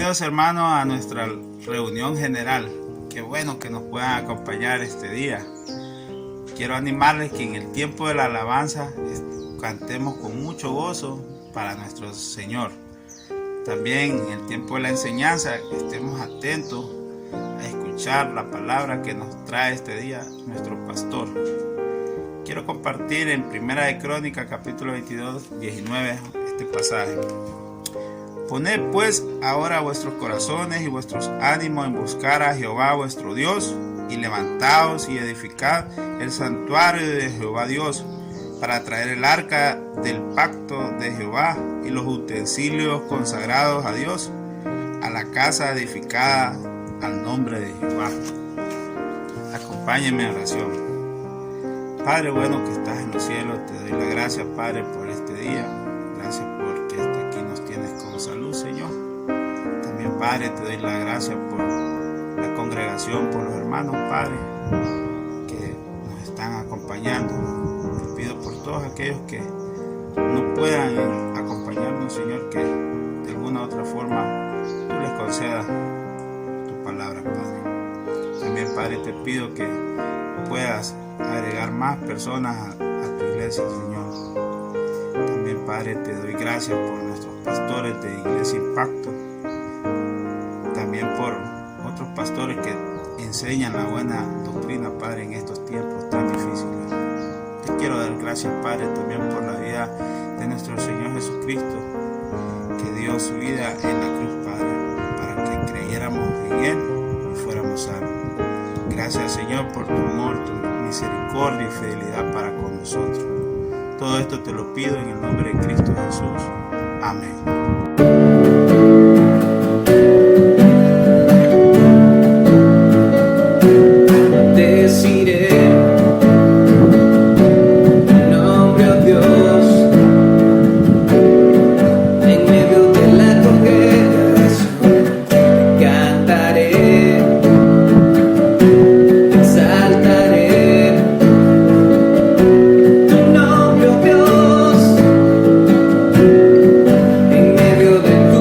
Bienvenidos hermanos a nuestra reunión general. Qué bueno que nos puedan acompañar este día. Quiero animarles que en el tiempo de la alabanza cantemos con mucho gozo para nuestro Señor. También en el tiempo de la enseñanza estemos atentos a escuchar la palabra que nos trae este día nuestro pastor. Quiero compartir en Primera de Crónicas capítulo 22, 19 este pasaje. Poned pues ahora vuestros corazones y vuestros ánimos en buscar a Jehová vuestro Dios, y levantaos y edificad el santuario de Jehová Dios, para traer el arca del pacto de Jehová y los utensilios consagrados a Dios, a la casa edificada al nombre de Jehová. Acompáñenme en oración. Padre bueno que estás en los cielos, te doy la gracia, Padre, por este día. Gracias porque hasta aquí nos tienes con salud, Señor. También, Padre, te doy la gracia por la congregación, por los hermanos, Padre, que nos están acompañando. Te pido por todos aquellos que no puedan acompañarnos, Señor, que de alguna u otra forma tú les concedas tu palabra, Padre. También, Padre, te pido que puedas agregar más personas a tu iglesia, Señor. También, Padre, te doy gracias por nuestros pastores de Iglesia Impacto. También por otros pastores que enseñan la buena doctrina, Padre, en estos tiempos tan difíciles. Te quiero dar gracias, Padre, también por la vida de nuestro Señor Jesucristo, que dio su vida en la cruz, Padre, para que creyéramos en Él y fuéramos salvos. Gracias, Señor, por tu amor, tu misericordia y fidelidad para con nosotros. Todo esto te lo pido en el nombre de Cristo Jesús. Amén. En medio de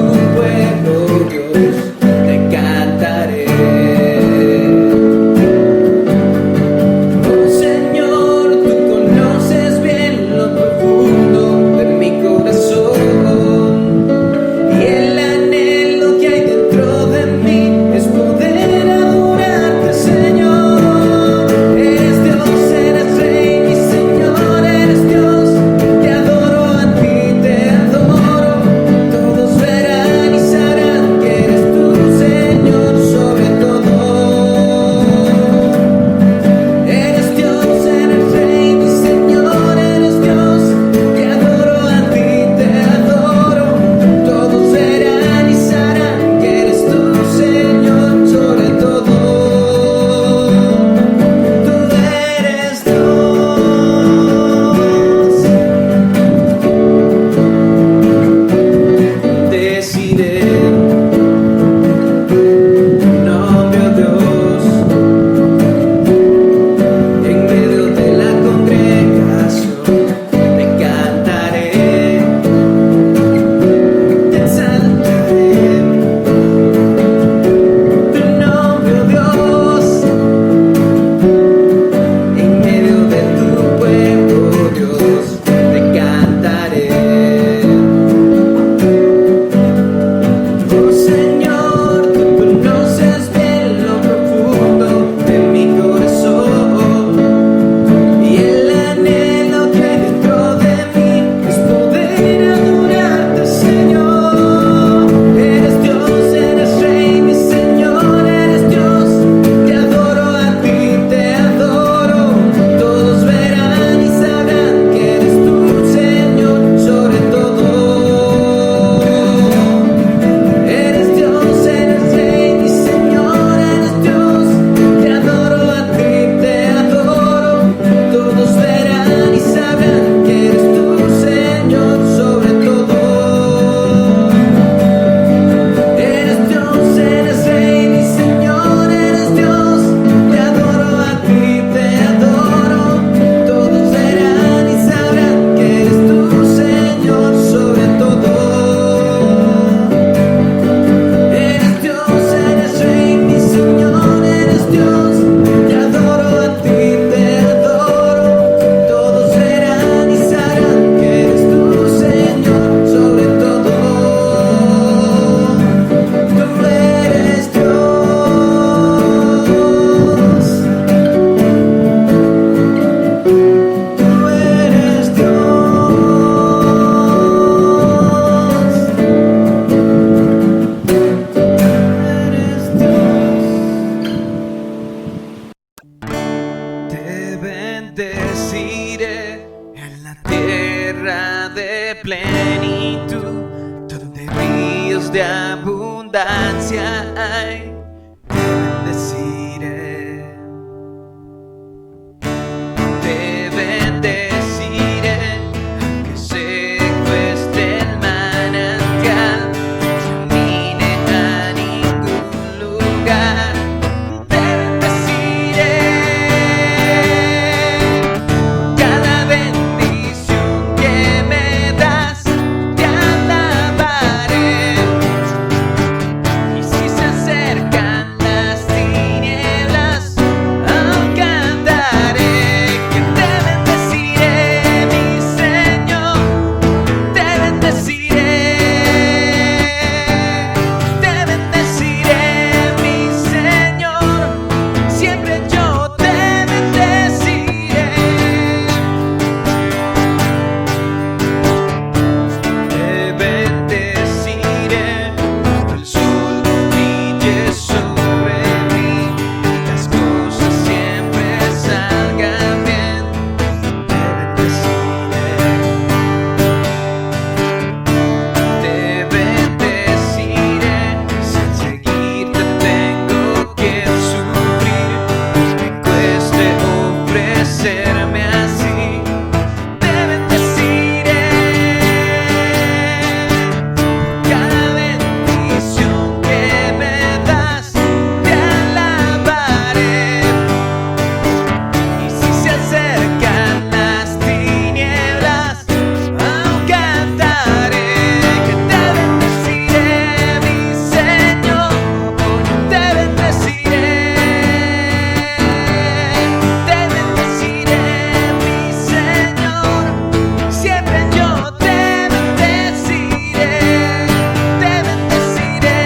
tierra de plenitud, donde ríos de abundancia hay. Te bendeciré, te bendeciré, aunque seco esté el manantial, camine a ningún lugar. Te bendeciré, cada bendición que me das, te alabaré. Y si se acercan las tinieblas, aún cantaré. Que te bendeciré, mi Señor, te bendeciré, mi Señor, siempre yo te bendeciré. Te bendeciré, cuando el sol brille sobre mí y las cosas siempre salgan bien. Te bendeciré, si al seguirte tengo que sufrir, me cueste ofrecerme así. Te bendeciré, cada bendición que me das, te alabaré. Y si se acercan las tinieblas, aún cantaré. Que te bendeciré, mi Señor, te bendeciré, mi Señor, siempre yo te bendeciré. Te bendeciré,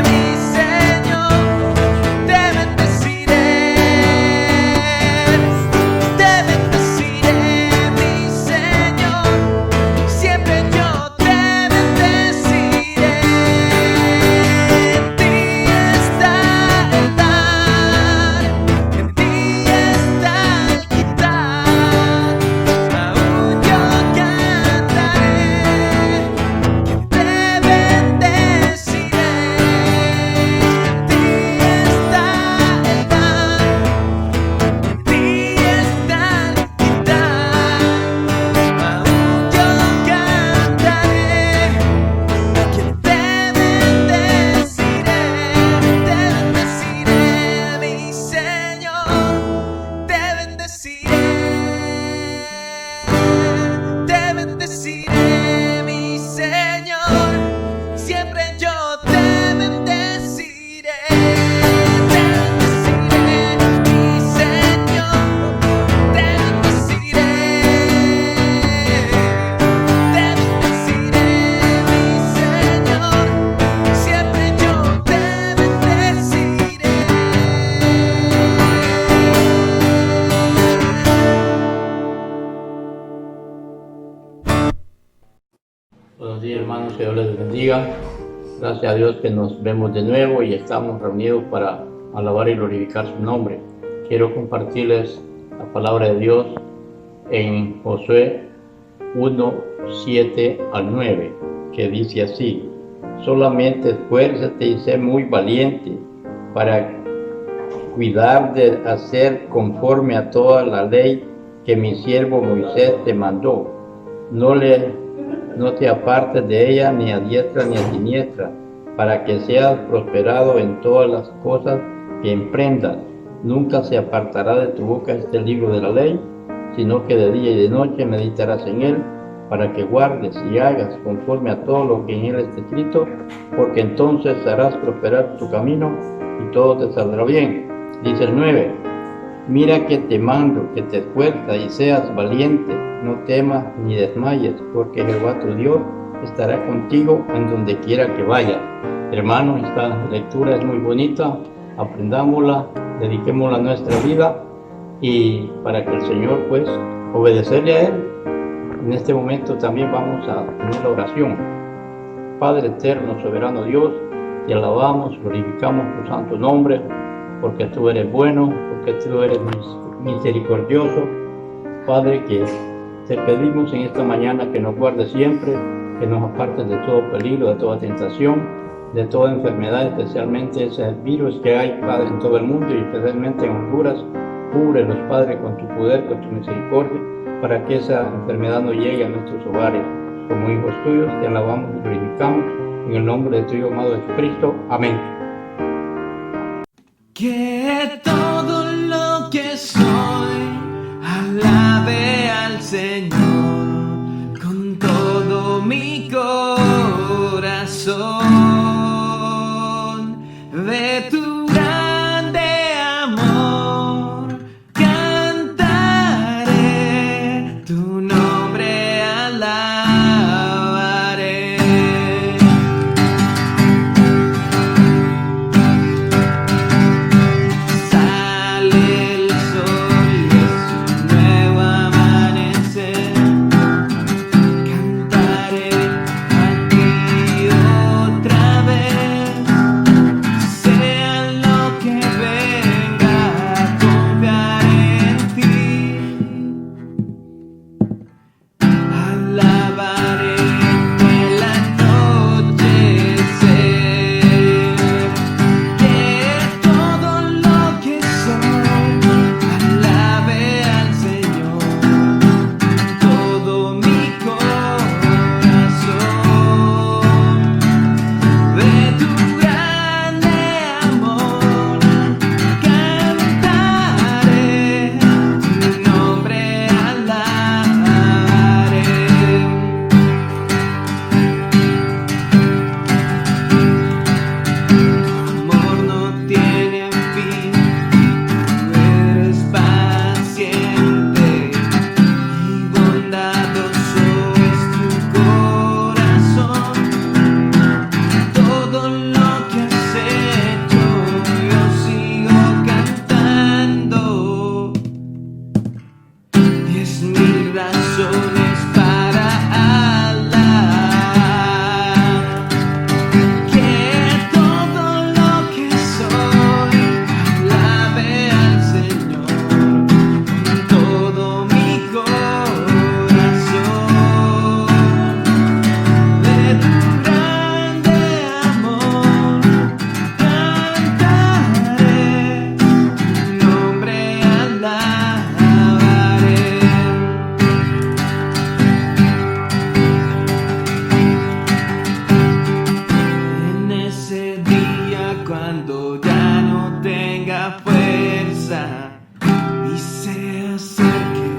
mi Señor, te bendeciré, mi Señor, siempre yo te bendeciré. En ti está el dar, en ti está el quitar, aún yo cantaré. Que te bendeciré, en ti está el dar, en ti está el quitar, aún yo cantaré. Que te bendeciré, mi Señor, te bendeciré, mi Señor, siempre yo te bendeciré. Te bendeciré, mi Señor, te bendeciré, mi Señor, siempre yo te bendeciré. Buenos días, hermanos, que Dios les bendiga. Gracias a Dios que nos vemos de nuevo y estamos reunidos para alabar y glorificar su nombre. Quiero compartirles la palabra de Dios en Josué 1, 7 al 9, que dice así: solamente esfuérzate y sé muy valiente para cuidar de hacer conforme a toda la ley que mi siervo Moisés te mandó. No te apartes de ella ni a diestra ni a siniestra, para que seas prosperado en todas las cosas que emprendas. Nunca se apartará de tu boca este libro de la ley, sino que de día y de noche meditarás en él, para que guardes y hagas conforme a todo lo que en él está escrito, porque entonces harás prosperar tu camino y todo te saldrá bien. Dice el 9: mira que te mando que te esfuerzas y seas valiente, no temas ni desmayes, porque Jehová tu Dios estará contigo en donde quiera que vayas. Hermanos, esta lectura es muy bonita, aprendámosla, dediquémosla a nuestra vida y para que el Señor pues obedecerle a Él. En este momento también vamos a tener la oración. Padre eterno, soberano Dios, te alabamos, glorificamos tu santo nombre, porque tú eres bueno, porque tú eres misericordioso. Padre, que Te pedimos en esta mañana que nos guardes siempre, que nos apartes de todo peligro, de toda tentación, de toda enfermedad, especialmente ese virus que hay, Padre, en todo el mundo y especialmente en Honduras. Cúbrelos, Padre, con tu poder, con tu misericordia, para que esa enfermedad no llegue a nuestros hogares. Como hijos tuyos, te alabamos y glorificamos en el nombre de tu Hijo amado Jesucristo. Amén. Que todo lo que soy alabe al Señor con todo mi corazón. De tu grande amor cantaré, tu nombre alabaré. Sale el sol y es un nuevo amanecer. Cantaré a ti otra vez. Sea lo que venga, confiaré en ti. Alabaré el anochecer. Que todo lo que soy alabe al Señor con todo mi corazón. De tu grande amor cantaré, tu nombre alabaré. Tu amor no tiene fin, tú eres paciente y bondadoso es tu corazón. Todo lo que has hecho yo sigo cantando. 10,000 razones para alabar. Que todo lo que soy alabe al Señor con todo mi corazón. De tu grande amor cantaré, tu nombre alabaré. En ese día cuando ya no tenga fuerza y se acerque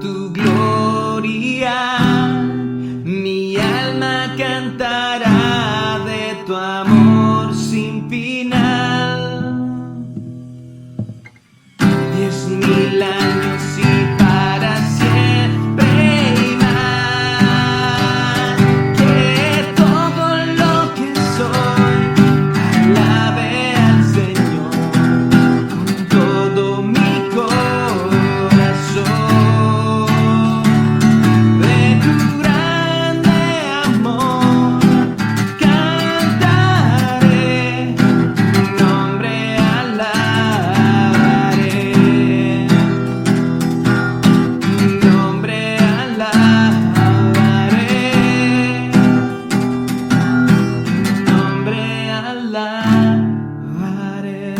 tu gloria, mi alma cantará de tu amor sin final. 10,000 años y para siempre y más. Que todo lo que soy alabe al Señor con todo mi corazón. De tu grande amor cantaré, tu nombre alabaré. Tu nombre alabaré. Tu nombre alabaré.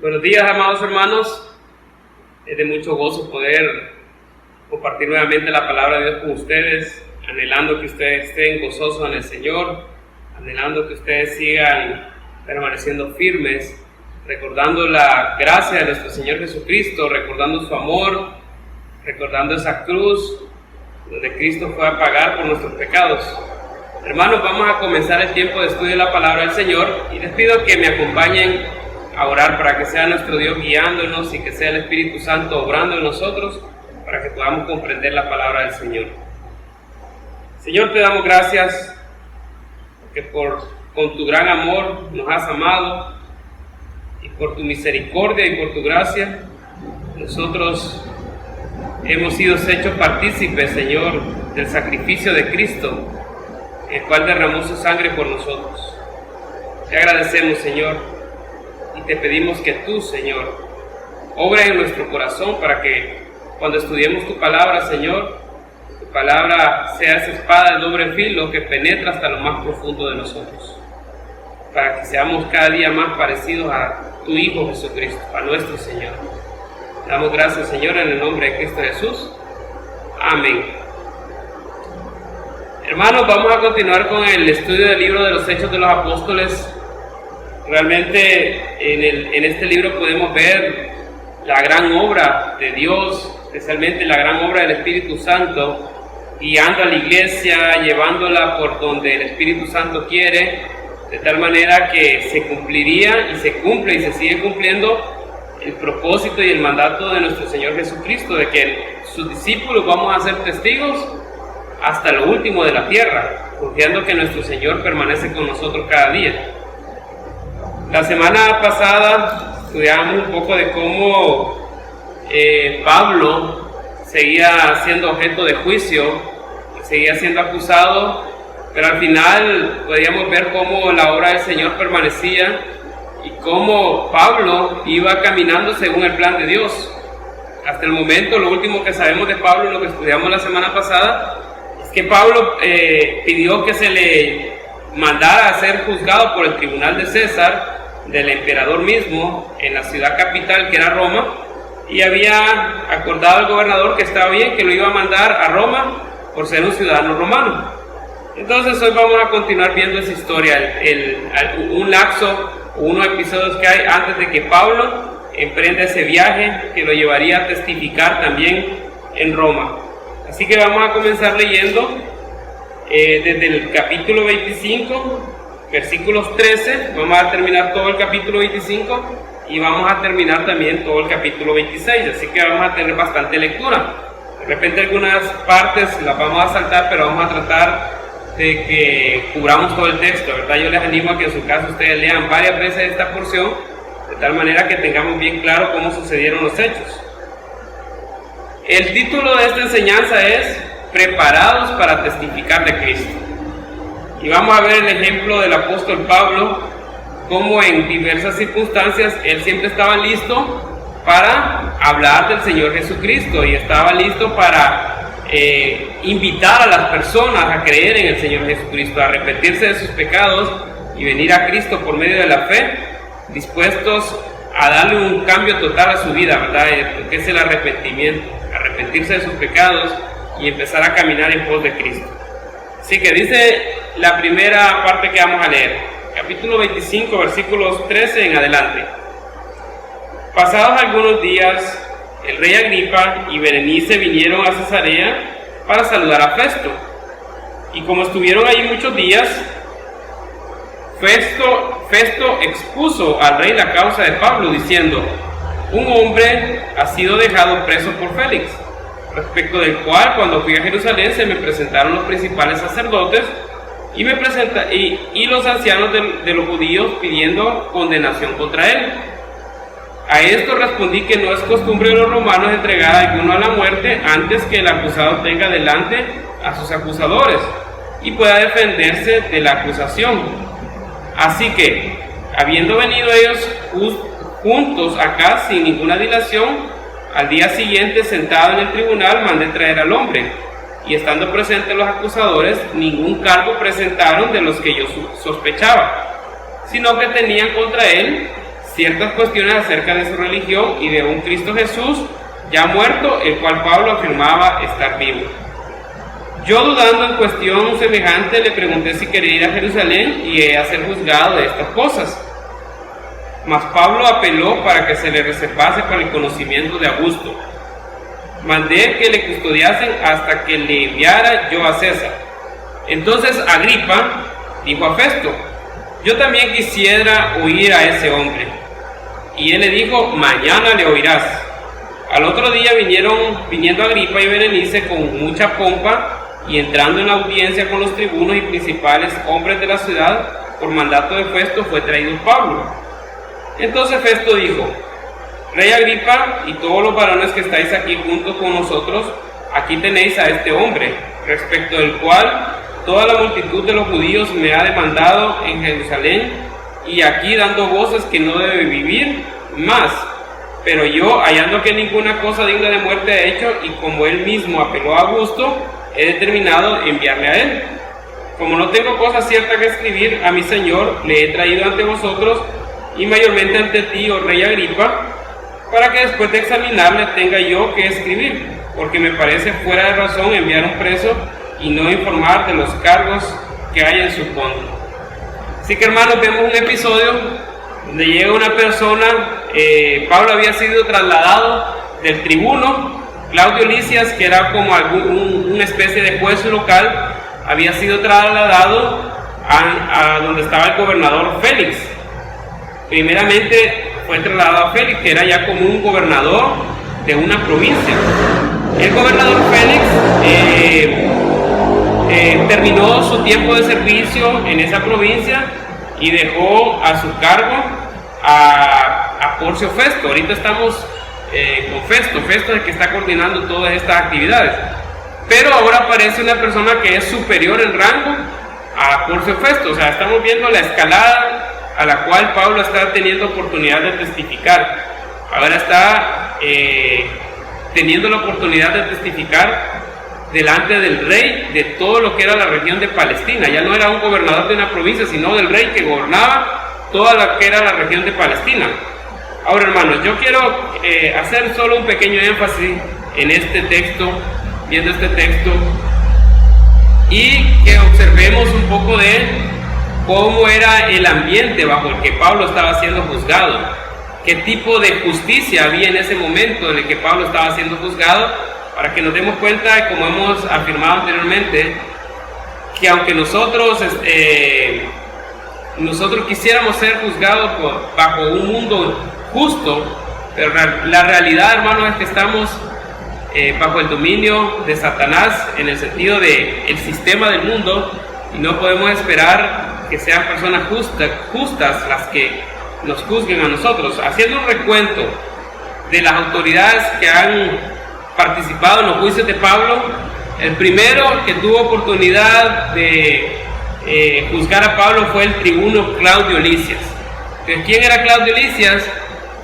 Buenos días, amados hermanos. Es de mucho gozo poder compartir nuevamente la palabra de Dios con ustedes, anhelando que ustedes estén gozosos en el Señor, anhelando que ustedes sigan permaneciendo firmes, recordando la gracia de nuestro Señor Jesucristo, recordando su amor, recordando esa cruz donde Cristo fue a pagar por nuestros pecados. Hermanos, vamos a comenzar el tiempo de estudio de la palabra del Señor y les pido que me acompañen a orar para que sea nuestro Dios guiándonos y que sea el Espíritu Santo obrando en nosotros para que podamos comprender la palabra del Señor. Señor, te damos gracias porque con tu gran amor nos has amado y por tu misericordia y por tu gracia nosotros hemos sido hechos partícipes, Señor, del sacrificio de Cristo, el cual derramó su sangre por nosotros. Te agradecemos, Señor, y te pedimos que tú, Señor, obra en nuestro corazón para que cuando estudiemos tu palabra, Señor, tu palabra sea esa espada de doble filo que penetra hasta lo más profundo de nosotros, para que seamos cada día más parecidos a tu Hijo Jesucristo, a nuestro Señor. Te damos gracias, Señor, en el nombre de Cristo Jesús. Amén. Hermanos, vamos a continuar con el estudio del libro de los Hechos de los Apóstoles. Realmente en este libro podemos ver la gran obra de Dios, especialmente la gran obra del Espíritu Santo, guiando a la iglesia, llevándola por donde el Espíritu Santo quiere, de tal manera que se cumpliría y se cumple y se sigue cumpliendo el propósito y el mandato de nuestro Señor Jesucristo, de que sus discípulos vamos a ser testigos hasta lo último de la tierra, confiando que nuestro Señor permanece con nosotros cada día. La semana pasada estudiamos un poco de cómo Pablo seguía siendo objeto de juicio, seguía siendo acusado, pero al final podíamos ver cómo la obra del Señor permanecía y cómo Pablo iba caminando según el plan de Dios. Hasta el momento, lo último que sabemos de Pablo, lo que estudiamos la semana pasada, es que Pablo pidió que se le mandara a ser juzgado por el tribunal de César, del emperador mismo, en la ciudad capital que era Roma, y había acordado al gobernador que estaba bien, que lo iba a mandar a Roma por ser un ciudadano romano. Entonces hoy vamos a continuar viendo esa historia, un lapso, unos episodios que hay antes de que Pablo emprenda ese viaje que lo llevaría a testificar también en Roma. Así que vamos a comenzar leyendo desde el capítulo 25, versículos 13, vamos a terminar todo el capítulo 25 y vamos a terminar también todo el capítulo 26, así que vamos a tener bastante lectura. De repente algunas partes las vamos a saltar, pero vamos a tratar de que cubramos todo el texto, ¿verdad? Yo les animo a que en su caso ustedes lean varias veces esta porción, de tal manera que tengamos bien claro cómo sucedieron los hechos. El título de esta enseñanza es Preparados para testificar de Cristo. Y vamos a ver el ejemplo del apóstol Pablo, cómo en diversas circunstancias él siempre estaba listo para hablar del Señor Jesucristo y estaba listo para invitar a las personas a creer en el Señor Jesucristo, a arrepentirse de sus pecados y venir a Cristo por medio de la fe, dispuestos a darle un cambio total a su vida, ¿verdad? Que es el arrepentimiento, arrepentirse de sus pecados y empezar a caminar en pos de Cristo. Así que dice la primera parte que vamos a leer, capítulo 25, versículos 13 en adelante. Pasados algunos días, el rey Agripa y Berenice vinieron a Cesarea para saludar a Festo. Y como estuvieron allí muchos días, Festo expuso al rey la causa de Pablo, diciendo: un hombre ha sido dejado preso por Félix, respecto del cual cuando fui a Jerusalén se me presentaron los principales sacerdotes y los ancianos de los judíos pidiendo condenación contra él. A esto respondí que no es costumbre de los romanos entregar a alguno a la muerte antes que el acusado tenga delante a sus acusadores y pueda defenderse de la acusación. Así que, habiendo venido ellos juntos acá sin ninguna dilación, al día siguiente, sentado en el tribunal, mandé traer al hombre, y estando presentes los acusadores, ningún cargo presentaron de los que yo sospechaba, sino que tenían contra él ciertas cuestiones acerca de su religión y de un Cristo Jesús ya muerto, el cual Pablo afirmaba estar vivo. Yo, dudando en cuestión semejante, le pregunté si quería ir a Jerusalén y a ser juzgado de estas cosas. Mas Pablo apeló para que se le reservase para el conocimiento de Augusto. Mandé que le custodiasen hasta que le enviara yo a César. Entonces Agripa dijo a Festo: yo también quisiera oír a ese hombre. Y él le dijo: mañana le oirás. Al otro día viniendo Agripa y Berenice con mucha pompa, y entrando en la audiencia con los tribunos y principales hombres de la ciudad, por mandato de Festo fue traído Pablo. Entonces Festo dijo: Rey Agripa y todos los varones que estáis aquí juntos con nosotros, aquí tenéis a este hombre, respecto del cual toda la multitud de los judíos me ha demandado en Jerusalén, y aquí dando voces que no debe vivir más. Pero yo, hallando que ninguna cosa digna de muerte ha hecho, y como él mismo apeló a gusto, he determinado enviarle a él. Como no tengo cosa cierta que escribir, a mi Señor le he traído ante vosotros, y mayormente ante ti, oh Rey Agripa, para que después de examinarle tenga yo que escribir, porque me parece fuera de razón enviar un preso y no informar de los cargos que hay en su contra. Así que, hermanos, vemos un episodio donde llega una persona. Pablo había sido trasladado del tribuno Claudio Lisias, que era como una especie de juez local, había sido trasladado a donde estaba el gobernador Félix. Primeramente fue trasladado a Félix, que era ya como un gobernador de una provincia. El gobernador Félix terminó su tiempo de servicio en esa provincia y dejó a su cargo a Porcio Festo. Ahorita estamos con Festo es el que está coordinando todas estas actividades. Pero ahora aparece una persona que es superior en rango a Porcio Festo. O sea, estamos viendo la escalada a la cual Pablo está teniendo oportunidad de testificar. Ahora está teniendo la oportunidad de testificar delante del rey de todo lo que era la región de Palestina. Ya no era un gobernador de una provincia, sino del rey que gobernaba toda la que era la región de Palestina. Ahora, hermanos, yo quiero hacer solo un pequeño énfasis en este texto, viendo este texto, y que observemos un poco de cómo era el ambiente bajo el que Pablo estaba siendo juzgado, qué tipo de justicia había en ese momento en el que Pablo estaba siendo juzgado, para que nos demos cuenta, como hemos afirmado anteriormente, que aunque nosotros quisiéramos ser juzgados bajo un mundo justo, pero la realidad, hermanos, es que estamos bajo el dominio de Satanás, en el sentido de el sistema del mundo, y no podemos esperar que sean personas justas las que nos juzguen a nosotros. Haciendo un recuento de las autoridades que han participado en los juicios de Pablo, el primero que tuvo oportunidad de juzgar a Pablo fue el tribuno Claudio Lisias. ¿Quién era Claudio Lisias?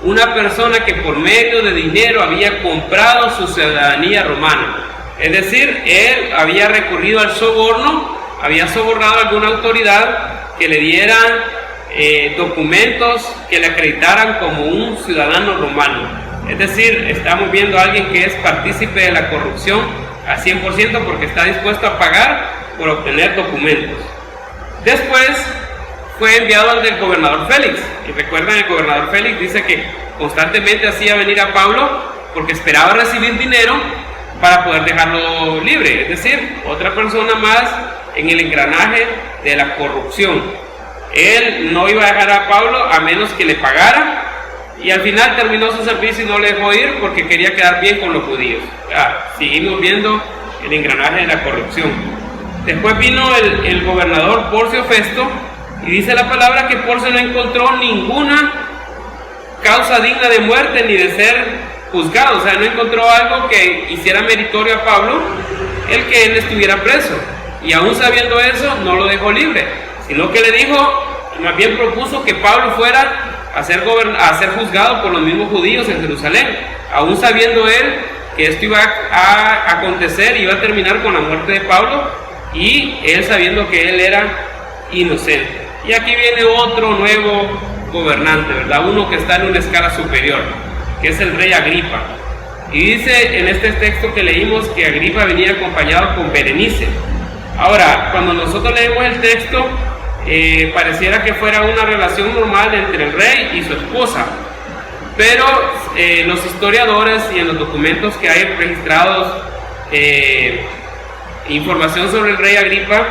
Una persona que por medio de dinero había comprado su ciudadanía romana. Es decir, él había recurrido al soborno, había sobornado a alguna autoridad que le dieran documentos que le acreditaran como un ciudadano romano. Es decir, estamos viendo a alguien que es partícipe de la corrupción al 100% porque está dispuesto a pagar por obtener documentos. Después fue enviado ante el gobernador Félix, y recuerdan, el gobernador Félix dice que constantemente hacía venir a Pablo porque esperaba recibir dinero para poder dejarlo libre. Es decir, otra persona más en el engranaje de la corrupción. Él no iba a dejar a Pablo a menos que le pagara, y al final terminó su servicio y no le dejó ir porque quería quedar bien con los judíos. Seguimos viendo el engranaje de la corrupción. Después vino el gobernador Porcio Festo, y dice la palabra que Porcio no encontró ninguna causa digna de muerte ni de ser juzgado. O sea, no encontró algo que hiciera meritorio a Pablo el que él estuviera preso, y aún sabiendo eso no lo dejó libre, sino que le dijo, más bien propuso que Pablo fuera a ser juzgado por los mismos judíos en Jerusalén, aún sabiendo él que esto iba a acontecer, iba a terminar con la muerte de Pablo, y él sabiendo que él era inocente. Y aquí viene otro nuevo gobernante, ¿verdad? Uno que está en una escala superior, que es el rey Agripa. Y dice en este texto que leímos que Agripa venía acompañado con Berenice. Ahora, cuando nosotros leemos el texto, pareciera que fuera una relación normal entre el rey y su esposa, pero los historiadores y en los documentos que hay registrados información sobre el rey Agripa,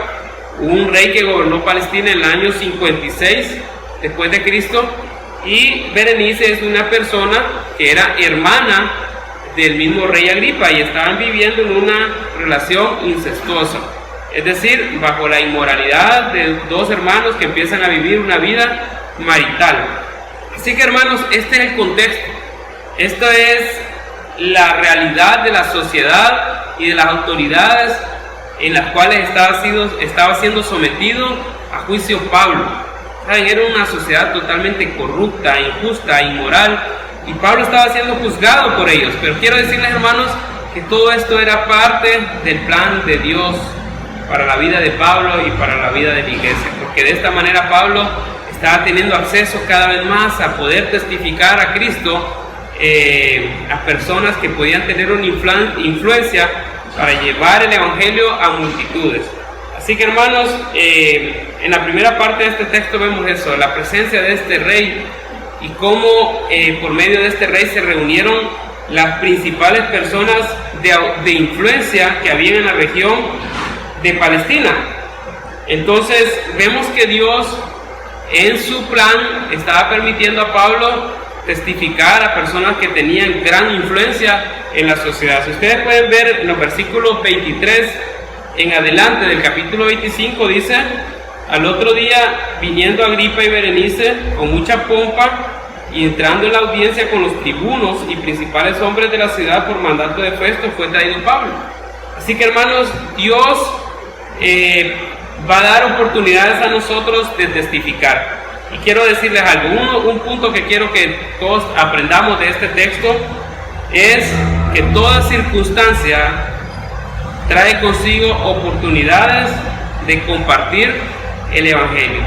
un rey que gobernó Palestina en el año 56 después de Cristo, y Berenice es una persona que era hermana del mismo rey Agripa, y estaban viviendo en una relación incestuosa, es decir, bajo la inmoralidad de dos hermanos que empiezan a vivir una vida marital. Así que, hermanos, este es el contexto. Esto es la realidad de la sociedad y de las autoridades en las cuales estaba siendo sometido a juicio Pablo. ¿Saben? Era una sociedad totalmente corrupta, injusta, inmoral, y Pablo estaba siendo juzgado por ellos. Pero quiero decirles, hermanos, que todo esto era parte del plan de Dios para la vida de Pablo y para la vida de la iglesia, porque de esta manera Pablo estaba teniendo acceso cada vez más a poder testificar a Cristo a personas que podían tener una influencia para llevar el evangelio a multitudes. Así que, hermanos, en la primera parte de este texto vemos eso, la presencia de este rey y cómo por medio de este rey se reunieron las principales personas de influencia que había en la región de Palestina. Entonces vemos que Dios en su plan estaba permitiendo a Pablo testificar a personas que tenían gran influencia en la sociedad. Si ustedes pueden ver en los versículos 23 en adelante del capítulo 25, dice: al otro día, viniendo Agripa y Berenice con mucha pompa y entrando en la audiencia con los tribunos y principales hombres de la ciudad por mandato de Festo, fue traído Pablo. Así que, hermanos, Dios va a dar oportunidades a nosotros de testificar. Y quiero decirles algo, un punto que quiero que todos aprendamos de este texto es que toda circunstancia trae consigo oportunidades de compartir el evangelio.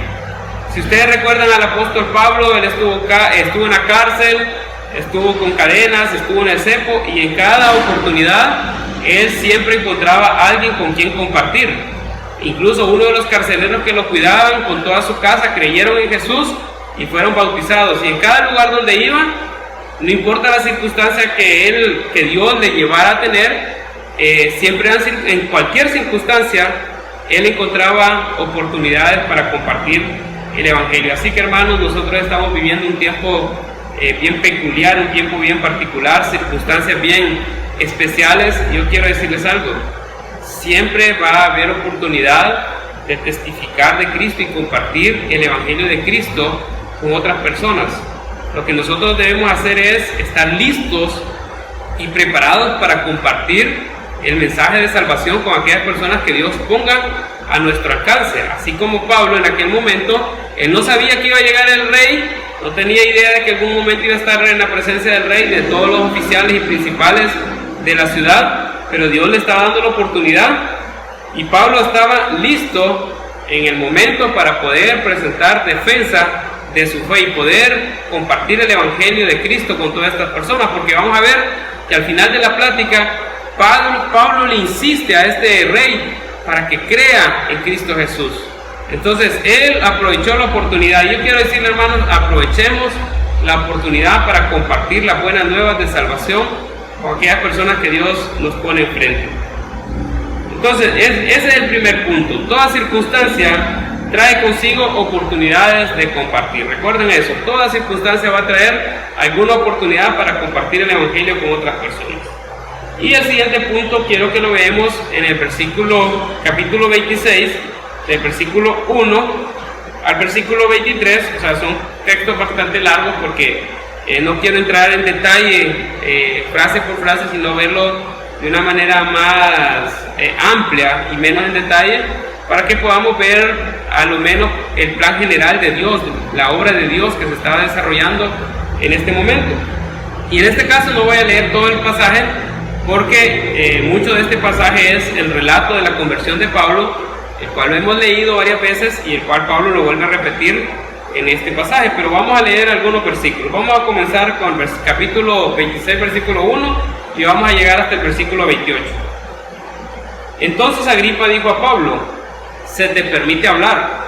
Si ustedes recuerdan al apóstol Pablo, él estuvo en la cárcel, estuvo con cadenas, estuvo en el cepo, y en cada oportunidad él siempre encontraba a alguien con quien compartir. Incluso uno de los carceleros que lo cuidaban con toda su casa creyeron en Jesús y fueron bautizados. Y en cada lugar donde iban, no importa la circunstancia que Dios le llevara a tener, siempre en cualquier circunstancia él encontraba oportunidades para compartir el evangelio. Así que, hermanos, nosotros estamos viviendo un tiempo bien peculiar, un tiempo bien particular, circunstancias bien especiales. Yo quiero decirles algo: siempre va a haber oportunidad de testificar de Cristo y compartir el evangelio de Cristo con otras personas. Lo que nosotros debemos hacer es estar listos y preparados para compartir el mensaje de salvación con aquellas personas que Dios ponga a nuestro alcance. Así como Pablo en aquel momento, él no sabía que iba a llegar el rey, no tenía idea de que en algún momento iba a estar en la presencia del rey, de todos los oficiales y principales de la ciudad, pero Dios le estaba dando la oportunidad, y Pablo estaba listo en el momento para poder presentar defensa de su fe y poder compartir el evangelio de Cristo con todas estas personas, porque vamos a ver que al final de la plática Pablo le insiste a este rey para que crea en Cristo Jesús. Entonces él aprovechó la oportunidad, y yo quiero decirle, hermanos, aprovechemos la oportunidad para compartir las buenas nuevas de salvación con aquellas personas que Dios nos pone enfrente. Entonces, ese es el primer punto. Toda circunstancia trae consigo oportunidades de compartir. Recuerden eso, toda circunstancia va a traer alguna oportunidad para compartir el evangelio con otras personas. Y el siguiente punto quiero que lo veamos en el capítulo 26, del versículo 1 al versículo 23. O sea, son textos bastante largos porque no quiero entrar en detalle frase por frase, sino verlo de una manera más amplia y menos en detalle, para que podamos ver a lo menos el plan general de Dios, la obra de Dios que se estaba desarrollando en este momento. Y en este caso no voy a leer todo el pasaje, porque mucho de este pasaje es el relato de la conversión de Pablo, el cual lo hemos leído varias veces y el cual Pablo lo vuelve a repetir en este pasaje, pero vamos a leer algunos versículos. Vamos a comenzar con el capítulo 26, versículo 1, y vamos a llegar hasta el versículo 28. Entonces Agripa dijo a Pablo: se te permite hablar.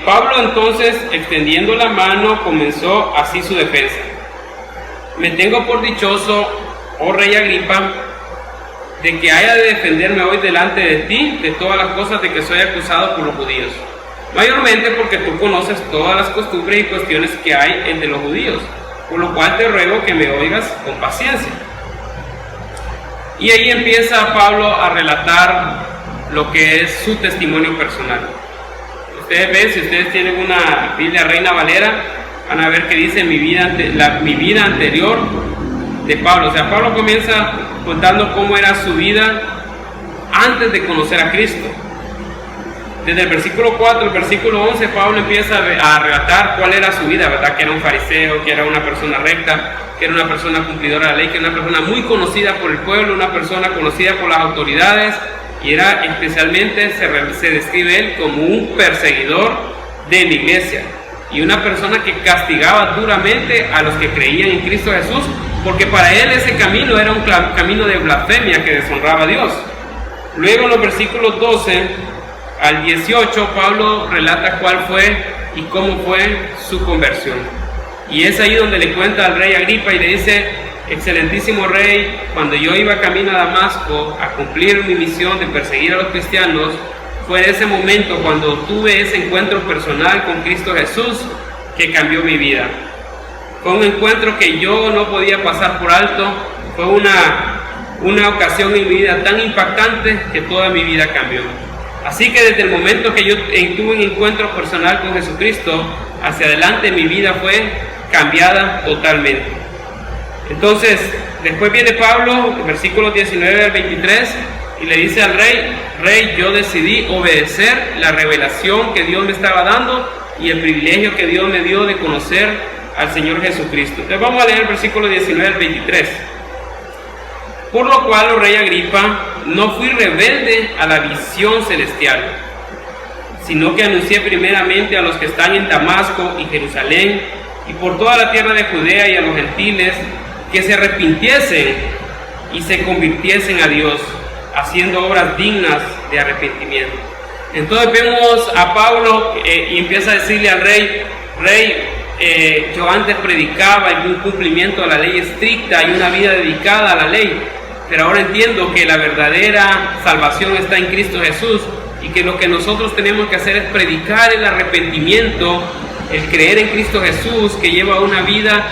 Pablo entonces, extendiendo la mano, comenzó así su defensa: me tengo por dichoso, oh rey Agripa, de que haya de defenderme hoy delante de ti de todas las cosas de que soy acusado por los judíos, mayormente porque tú conoces todas las costumbres y cuestiones que hay entre los judíos, por lo cual te ruego que me oigas con paciencia. Y ahí empieza Pablo a relatar lo que es su testimonio personal. Ustedes ven, si ustedes tienen una Biblia Reina Valera, van a ver que dice mi vida anterior de Pablo. O sea, Pablo comienza contando cómo era su vida antes de conocer a Cristo. Desde el versículo 4 al versículo 11, Pablo empieza a relatar cuál era su vida, ¿verdad? Que era un fariseo, que era una persona recta, que era una persona cumplidora de la ley, que era una persona muy conocida por el pueblo, una persona conocida por las autoridades, y era especialmente, se describe él como un perseguidor de la iglesia, y una persona que castigaba duramente a los que creían en Cristo Jesús, porque para él ese camino era un camino de blasfemia que deshonraba a Dios. Luego en los versículos 12 al 18, Pablo relata cuál fue y cómo fue su conversión. Y es ahí donde le cuenta al rey Agripa y le dice: excelentísimo rey, cuando yo iba camino a Damasco a cumplir mi misión de perseguir a los cristianos, fue en ese momento cuando tuve ese encuentro personal con Cristo Jesús que cambió mi vida. Fue un encuentro que yo no podía pasar por alto, fue una ocasión en mi vida tan impactante que toda mi vida cambió. Así que desde el momento que yo tuve un encuentro personal con Jesucristo, hacia adelante mi vida fue cambiada totalmente. Entonces, después viene Pablo, versículos 19 al 23, y le dice al rey: rey, yo decidí obedecer la revelación que Dios me estaba dando y el privilegio que Dios me dio de conocer al Señor Jesucristo. Entonces vamos a leer el versículo 19 al 23. Por lo cual, oh rey Agripa, no fui rebelde a la visión celestial, sino que anuncié primeramente a los que están en Damasco y Jerusalén y por toda la tierra de Judea y a los gentiles que se arrepintiesen y se convirtiesen a Dios, haciendo obras dignas de arrepentimiento. Entonces vemos a Pablo y empieza a decirle al rey: yo antes predicaba en un cumplimiento a la ley estricta y una vida dedicada a la ley, pero ahora entiendo que la verdadera salvación está en Cristo Jesús y que lo que nosotros tenemos que hacer es predicar el arrepentimiento, el creer en Cristo Jesús, que lleva una vida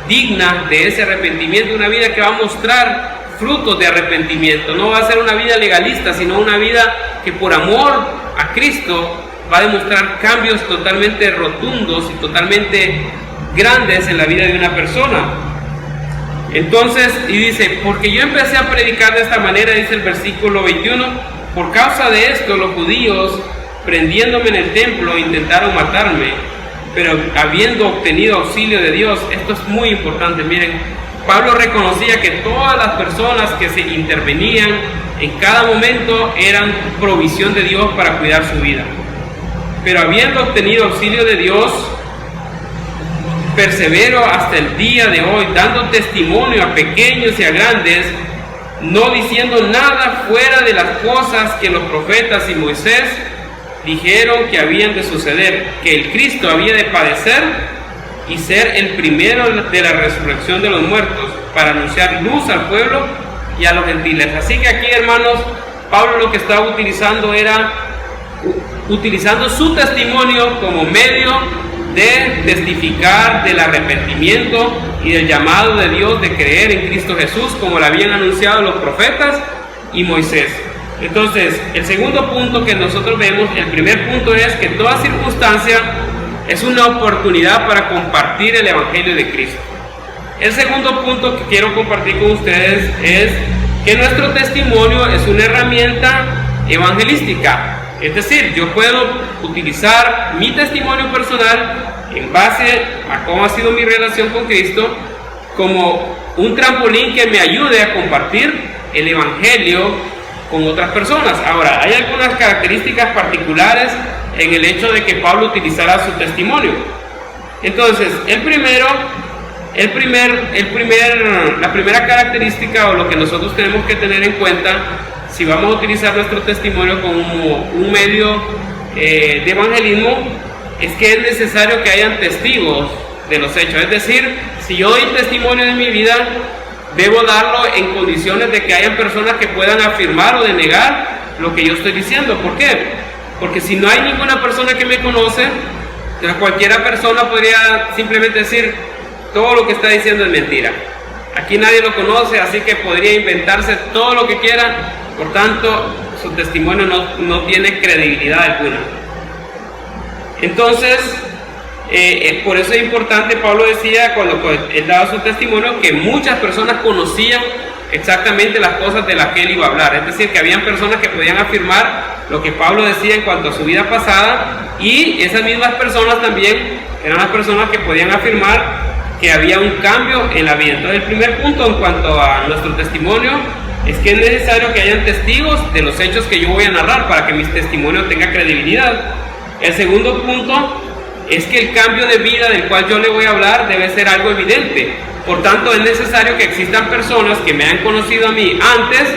digna de ese arrepentimiento, una vida que va a mostrar frutos de arrepentimiento. No va a ser una vida legalista, sino una vida que por amor a Cristo va a demostrar cambios totalmente rotundos y totalmente grandes en la vida de una persona. Entonces, y dice: porque yo empecé a predicar de esta manera, dice el versículo 21, por causa de esto los judíos, prendiéndome en el templo, intentaron matarme, pero habiendo obtenido auxilio de Dios. Esto es muy importante, miren, Pablo reconocía que todas las personas que se intervenían en cada momento eran provisión de Dios para cuidar su vida, pero habiendo obtenido auxilio de Dios, persevero hasta el día de hoy, dando testimonio a pequeños y a grandes, no diciendo nada fuera de las cosas que los profetas y Moisés dijeron que habían de suceder, que el Cristo había de padecer y ser el primero de la resurrección de los muertos, para anunciar luz al pueblo y a los gentiles. Así que aquí, hermanos, Pablo lo que estaba utilizando era utilizando su testimonio como medio de testificar del arrepentimiento y del llamado de Dios de creer en Cristo Jesús, como lo habían anunciado los profetas y Moisés. Entonces, el segundo punto que nosotros vemos, el primer punto es que toda circunstancia es una oportunidad para compartir el Evangelio de Cristo. El segundo punto que quiero compartir con ustedes es que nuestro testimonio es una herramienta evangelística. Es decir, yo puedo utilizar mi testimonio personal en base a cómo ha sido mi relación con Cristo como un trampolín que me ayude a compartir el Evangelio con otras personas. Ahora, hay algunas características particulares en el hecho de que Pablo utilizara su testimonio. Entonces, la primera característica, o lo que nosotros tenemos que tener en cuenta si vamos a utilizar nuestro testimonio como un medio de evangelismo, es que es necesario que hayan testigos de los hechos. Es decir, si yo doy testimonio de mi vida, debo darlo en condiciones de que hayan personas que puedan afirmar o denegar lo que yo estoy diciendo. ¿Por qué? Porque si no hay ninguna persona que me conoce, cualquiera persona podría simplemente decir: todo lo que está diciendo es mentira. Aquí nadie lo conoce, así que podría inventarse todo lo que quiera. Por tanto, su testimonio no tiene credibilidad alguna. Entonces, por eso es importante, Pablo decía cuando él daba su testimonio, que muchas personas conocían exactamente las cosas de las que él iba a hablar. Es decir, que habían personas que podían afirmar lo que Pablo decía en cuanto a su vida pasada, y esas mismas personas también eran las personas que podían afirmar que había un cambio en la vida. Entonces, el primer punto en cuanto a nuestro testimonio es que es necesario que hayan testigos de los hechos que yo voy a narrar para que mi testimonio tenga credibilidad. El segundo punto es que el cambio de vida del cual yo le voy a hablar debe ser algo evidente. Por tanto, es necesario que existan personas que me han conocido a mí antes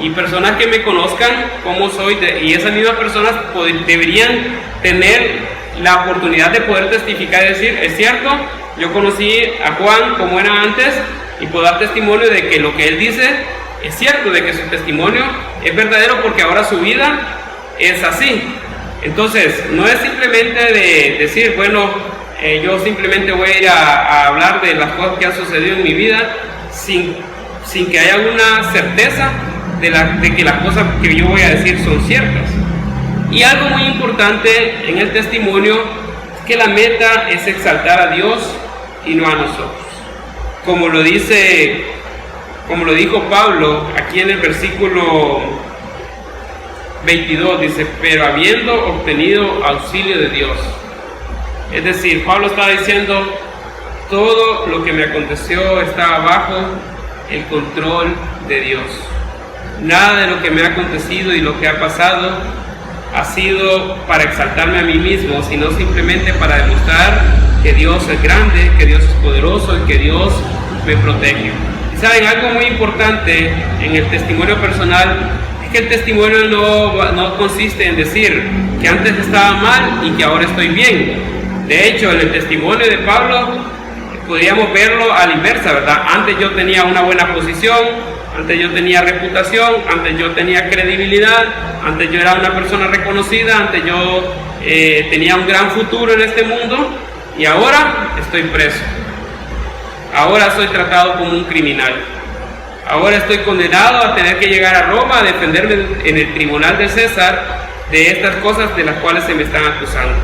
y personas que me conozcan como soy, y esas mismas personas deberían tener la oportunidad de poder testificar y decir, es cierto, yo conocí a Juan como era antes, y puedo dar testimonio de que lo que él dice es cierto, de que su testimonio es verdadero, porque ahora su vida es así. Entonces, no es simplemente de decir, bueno, yo simplemente voy a ir a hablar de las cosas que han sucedido en mi vida sin que haya una certeza de que las cosas que yo voy a decir son ciertas. Y algo muy importante en el testimonio es que la meta es exaltar a Dios y no a nosotros. Como lo dijo Pablo aquí en el versículo 22, dice, pero habiendo obtenido auxilio de Dios. Es decir, Pablo estaba diciendo, todo lo que me aconteció estaba bajo el control de Dios. Nada de lo que me ha acontecido y lo que ha pasado ha sido para exaltarme a mí mismo, sino simplemente para demostrar que Dios es grande, que Dios es poderoso y que Dios me protege. Y saben, algo muy importante en el testimonio personal es que el testimonio no consiste en decir que antes estaba mal y que ahora estoy bien. De hecho, en el testimonio de Pablo podríamos verlo a la inversa, ¿verdad? Antes yo tenía una buena posición, antes yo tenía reputación, antes yo tenía credibilidad, antes yo era una persona reconocida, antes yo tenía un gran futuro en este mundo, y ahora estoy preso. Ahora soy tratado como un criminal. Ahora estoy condenado a tener que llegar a Roma a defenderme en el tribunal de César de estas cosas de las cuales se me están acusando.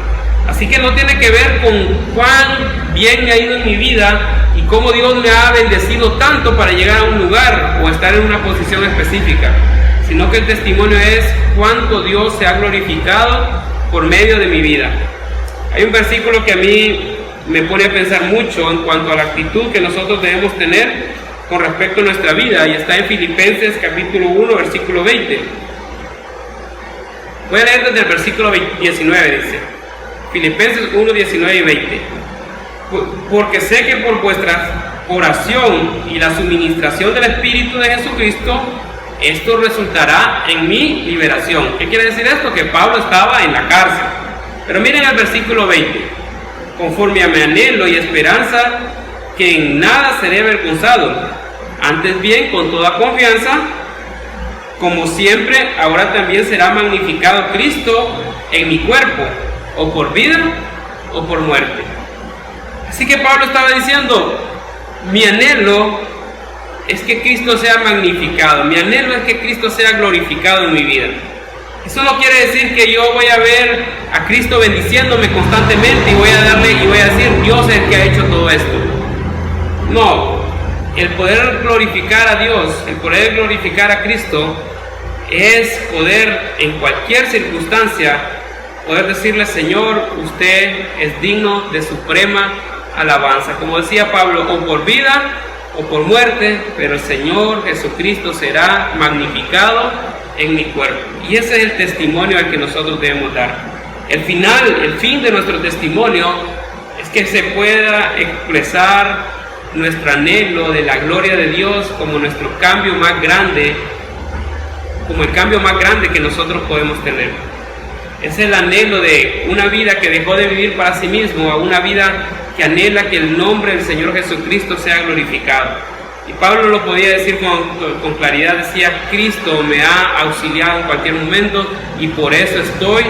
Así que no tiene que ver con cuán bien me ha ido en mi vida y cómo Dios me ha bendecido tanto para llegar a un lugar o estar en una posición específica, sino que el testimonio es cuánto Dios se ha glorificado por medio de mi vida. Hay un versículo que a mí me pone a pensar mucho en cuanto a la actitud que nosotros debemos tener con respecto a nuestra vida, y está en Filipenses capítulo 1, versículo 20. Voy a leer desde el versículo 19, dice Filipenses 1, 19 y 20. Porque sé que por vuestra oración y la suministración del Espíritu de Jesucristo, esto resultará en mi liberación. ¿Qué quiere decir esto? Que Pablo estaba en la cárcel. Pero miren el versículo 20. Conforme a mi anhelo y esperanza, que en nada seré avergonzado, antes bien con toda confianza, como siempre, ahora también será magnificado Cristo en mi cuerpo, o por vida o por muerte. Así que Pablo estaba diciendo, mi anhelo es que Cristo sea magnificado, mi anhelo es que Cristo sea glorificado en mi vida. Eso no quiere decir que yo voy a ver a Cristo bendiciéndome constantemente y voy a decir, Dios es el que ha hecho todo esto. No, el poder glorificar a Dios, el poder glorificar a Cristo, es poder en cualquier circunstancia, poder decirle, Señor, usted es digno de suprema alabanza. Como decía Pablo, o por vida o por muerte, pero el Señor Jesucristo será magnificado en mi cuerpo. Y ese es el testimonio al que nosotros debemos dar. El fin de nuestro testimonio es que se pueda expresar nuestro anhelo de la gloria de Dios como nuestro cambio más grande, como el cambio más grande que nosotros podemos tener. Es el anhelo de una vida que dejó de vivir para sí mismo a una vida que anhela que el nombre del Señor Jesucristo sea glorificado. Y Pablo lo podía decir con claridad, decía, Cristo me ha auxiliado en cualquier momento y por eso estoy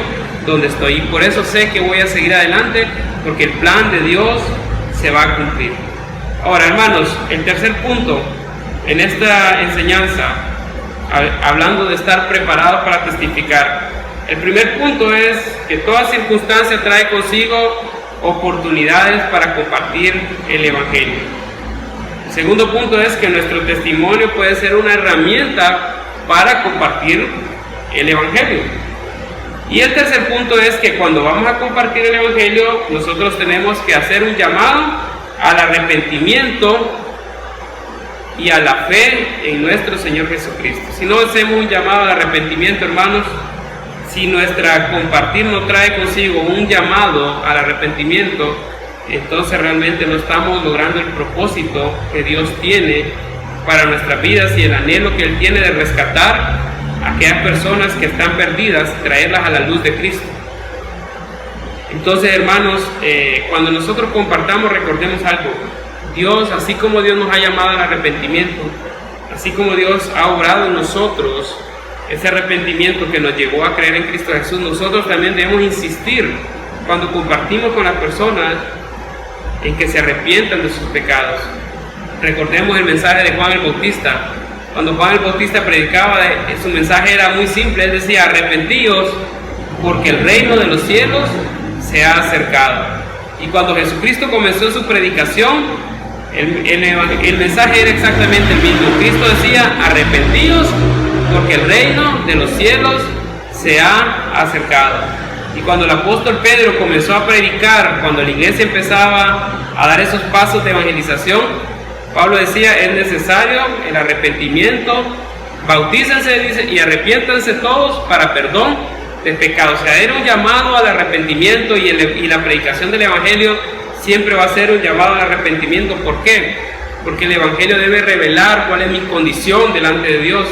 donde estoy. Y por eso sé que voy a seguir adelante, porque el plan de Dios se va a cumplir. Ahora, hermanos, el tercer punto en esta enseñanza, hablando de estar preparados para testificar, el primer punto es que toda circunstancia trae consigo oportunidades para compartir el Evangelio. El segundo punto es que nuestro testimonio puede ser una herramienta para compartir el Evangelio. Y el tercer punto es que cuando vamos a compartir el Evangelio, nosotros tenemos que hacer un llamado al arrepentimiento y a la fe en nuestro Señor Jesucristo. Si no hacemos un llamado al arrepentimiento, hermanos, si nuestra compartir no trae consigo un llamado al arrepentimiento, entonces realmente no estamos logrando el propósito que Dios tiene para nuestras vidas y el anhelo que Él tiene de rescatar a aquellas personas que están perdidas, traerlas a la luz de Cristo. Entonces, hermanos, cuando nosotros compartamos, recordemos algo. Dios, así como Dios nos ha llamado al arrepentimiento, así como Dios ha obrado en nosotros ese arrepentimiento que nos llevó a creer en Cristo Jesús, nosotros también debemos insistir cuando compartimos con las personas en que se arrepientan de sus pecados. Recordemos el mensaje de Juan el Bautista. Cuando Juan el Bautista predicaba, su mensaje era muy simple. Él decía: arrepentíos, porque el reino de los cielos se ha acercado. Y cuando Jesucristo comenzó su predicación, el mensaje era exactamente el mismo. Cristo decía: arrepentíos, porque el reino de los cielos se ha acercado. Y cuando el apóstol Pedro comenzó a predicar, cuando la iglesia empezaba a dar esos pasos de evangelización, Pablo decía: es necesario el arrepentimiento, bautícense, dice, y arrepiéntanse todos para perdón de pecados. O sea, era un llamado al arrepentimiento, y la predicación del evangelio siempre va a ser un llamado al arrepentimiento. ¿Por qué? Porque el evangelio debe revelar cuál es mi condición delante de Dios.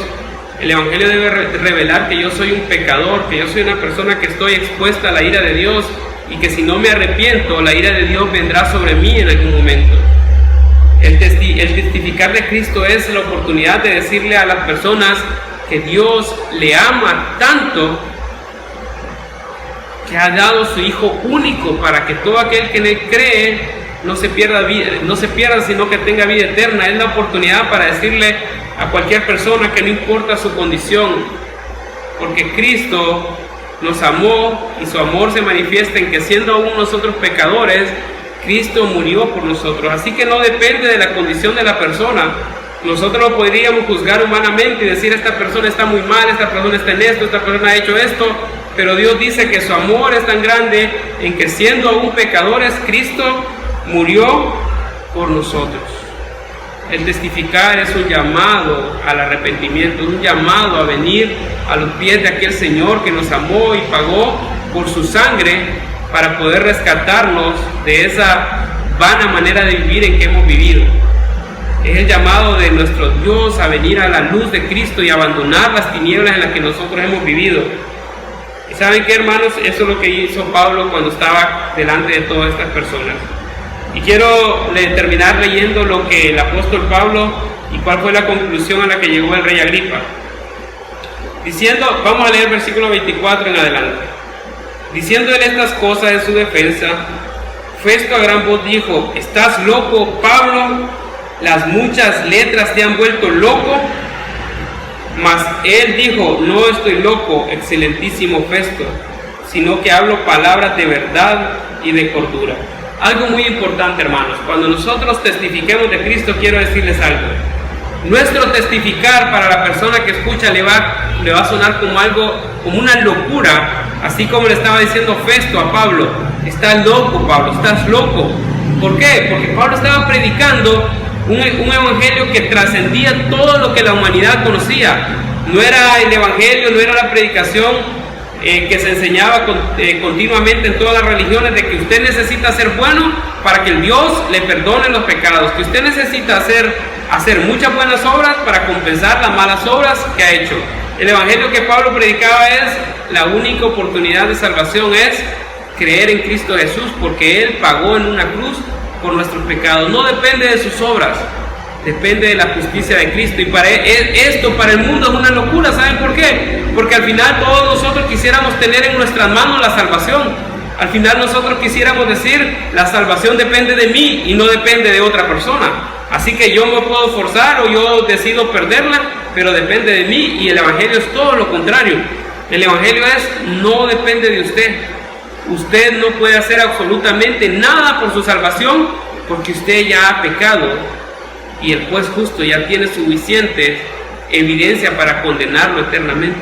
El evangelio debe revelar que yo soy un pecador, que yo soy una persona que estoy expuesta a la ira de Dios, y que si no me arrepiento, la ira de Dios vendrá sobre mí en algún momento. El testificar de Cristo es la oportunidad de decirle a las personas que Dios le ama tanto, que ha dado su Hijo único para que todo aquel que en Él cree no se pierda, sino que tenga vida eterna. Es la oportunidad para decirle a cualquier persona que no importa su condición, porque Cristo nos amó, y su amor se manifiesta en que, siendo aún nosotros pecadores, Cristo murió por nosotros. Así que no depende de la condición de la persona. Nosotros lo podríamos juzgar humanamente y decir: esta persona está muy mal, esta persona está en esto, esta persona ha hecho esto, pero Dios dice que su amor es tan grande en que, siendo aún pecadores, Cristo murió por nosotros. El testificar es un llamado al arrepentimiento, un llamado a venir a los pies de aquel Señor que nos amó y pagó por su sangre para poder rescatarnos de esa vana manera de vivir en que hemos vivido. Es el llamado de nuestro Dios a venir a la luz de Cristo y abandonar las tinieblas en las que nosotros hemos vivido. ¿Y saben qué, hermanos? Eso es lo que hizo Pablo cuando estaba delante de todas estas personas. Y quiero terminar leyendo lo que el apóstol Pablo, y cuál fue la conclusión a la que llegó el rey Agripa. Diciendo, vamos a leer versículo 24 en adelante. Diciendo él estas cosas en su defensa, Festo a gran voz dijo: ¿estás loco, Pablo? ¿Las muchas letras te han vuelto loco? Mas él dijo: no estoy loco, excelentísimo Festo, sino que hablo palabras de verdad y de cordura. Algo muy importante, hermanos, cuando nosotros testifiquemos de Cristo, quiero decirles algo. Nuestro testificar para la persona que escucha le va a sonar como algo, como una locura, así como le estaba diciendo Festo a Pablo: estás loco, Pablo, estás loco. ¿Por qué? Porque Pablo estaba predicando un evangelio que trascendía todo lo que la humanidad conocía. No era el evangelio, no era la predicación que se enseñaba continuamente en todas las religiones, de que usted necesita ser bueno para que el Dios le perdone los pecados, que usted necesita hacer muchas buenas obras para compensar las malas obras que ha hecho. El evangelio que Pablo predicaba es: la única oportunidad de salvación es creer en Cristo Jesús, porque Él pagó en una cruz por nuestros pecados. No depende de sus obras, depende de la justicia de Cristo. Y esto para el mundo es una locura. ¿Saben por qué? Porque al final todos nosotros quisiéramos tener en nuestras manos la salvación. Al final nosotros quisiéramos decir: la salvación depende de mí y no depende de otra persona. Así que yo me puedo forzar o yo decido perderla, pero depende de mí. Y el evangelio es todo lo contrario. El evangelio es: no depende de usted, usted no puede hacer absolutamente nada por su salvación, porque usted ya ha pecado y el juez justo ya tiene suficiente evidencia para condenarlo eternamente.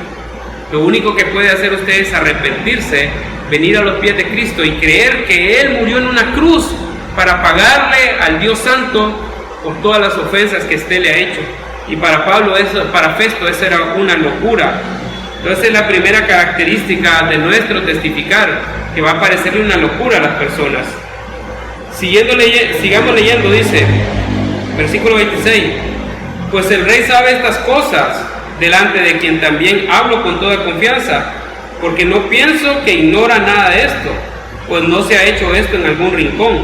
Lo único que puede hacer usted es arrepentirse, venir a los pies de Cristo y creer que Él murió en una cruz para pagarle al Dios Santo por todas las ofensas que usted le ha hecho. Y para Festo eso era una locura. Entonces es la primera característica de nuestro testificar, que va a parecerle una locura a las personas. Sigamos leyendo, dice, versículo 26, pues el rey sabe estas cosas, delante de quien también hablo con toda confianza, porque no pienso que ignora nada de esto, pues no se ha hecho esto en algún rincón.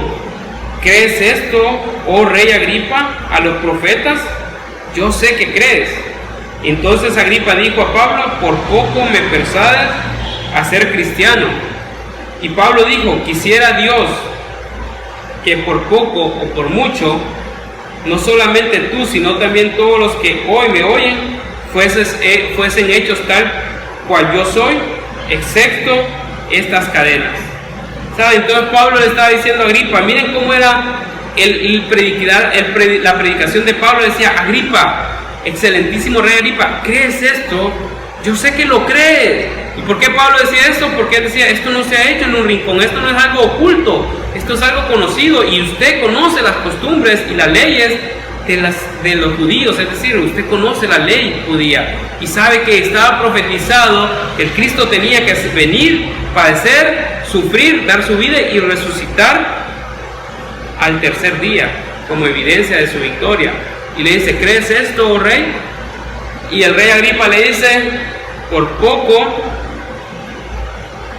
¿Crees esto, oh rey Agripa, a los profetas? Yo sé que crees. Entonces Agripa dijo a Pablo, por poco me persuades a ser cristiano. Y Pablo dijo, quisiera Dios que por poco o por mucho, no solamente tú, sino también todos los que hoy me oyen, fuesen hechos tal cual yo soy, excepto estas cadenas. ¿Saben? Entonces Pablo le estaba diciendo a Agripa, miren cómo era la predicación de Pablo. Decía, Agripa, excelentísimo rey Agripa, ¿crees esto? Yo sé que lo crees. ¿Y por qué Pablo decía esto? Porque él decía, esto no se ha hecho en un rincón, esto no es algo oculto, esto es algo conocido, y usted conoce las costumbres y las leyes de los judíos, es decir, usted conoce la ley judía y sabe que estaba profetizado que el Cristo tenía que venir, padecer, sufrir, dar su vida y resucitar al tercer día como evidencia de su victoria. Y le dice, ¿crees esto, oh rey? Y el rey Agripa le dice, por poco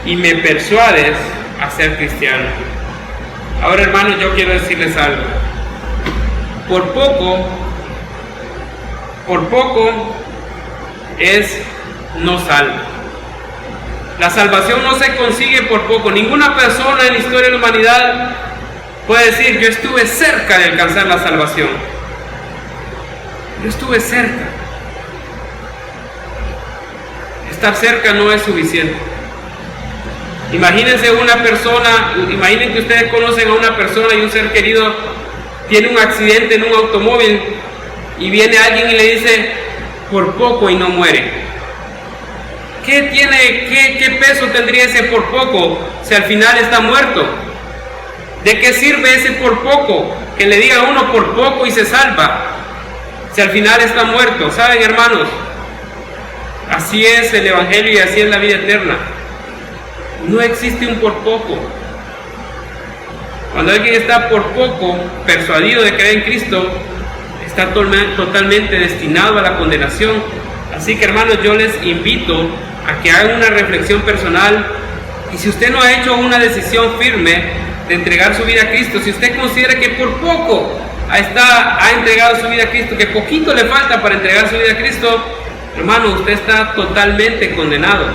y me persuades a ser cristiano. Ahora, hermanos, yo quiero decirles algo. Por poco es no salvo. La salvación no se consigue por poco. Ninguna persona en la historia de la humanidad puede decir, yo estuve cerca de alcanzar la salvación. Yo estuve cerca. Estar cerca no es suficiente. Imagínense una persona, imaginen que ustedes conocen a una persona y un ser querido tiene un accidente en un automóvil y viene alguien y le dice, por poco y no muere. ¿Qué peso tendría ese por poco si al final está muerto? ¿De qué sirve ese por poco? Que le diga a uno por poco y se salva, si al final está muerto. ¿Saben, hermanos? Así es el Evangelio y así es la vida eterna. No existe un por poco. Cuando alguien está por poco persuadido de creer en Cristo, está totalmente destinado a la condenación. Así que, hermanos, yo les invito a que hagan una reflexión personal, y si usted no ha hecho una decisión firme de entregar su vida a Cristo, si usted considera que por poco ha entregado su vida a Cristo, que poquito le falta para entregar su vida a Cristo, hermano, usted está totalmente condenado.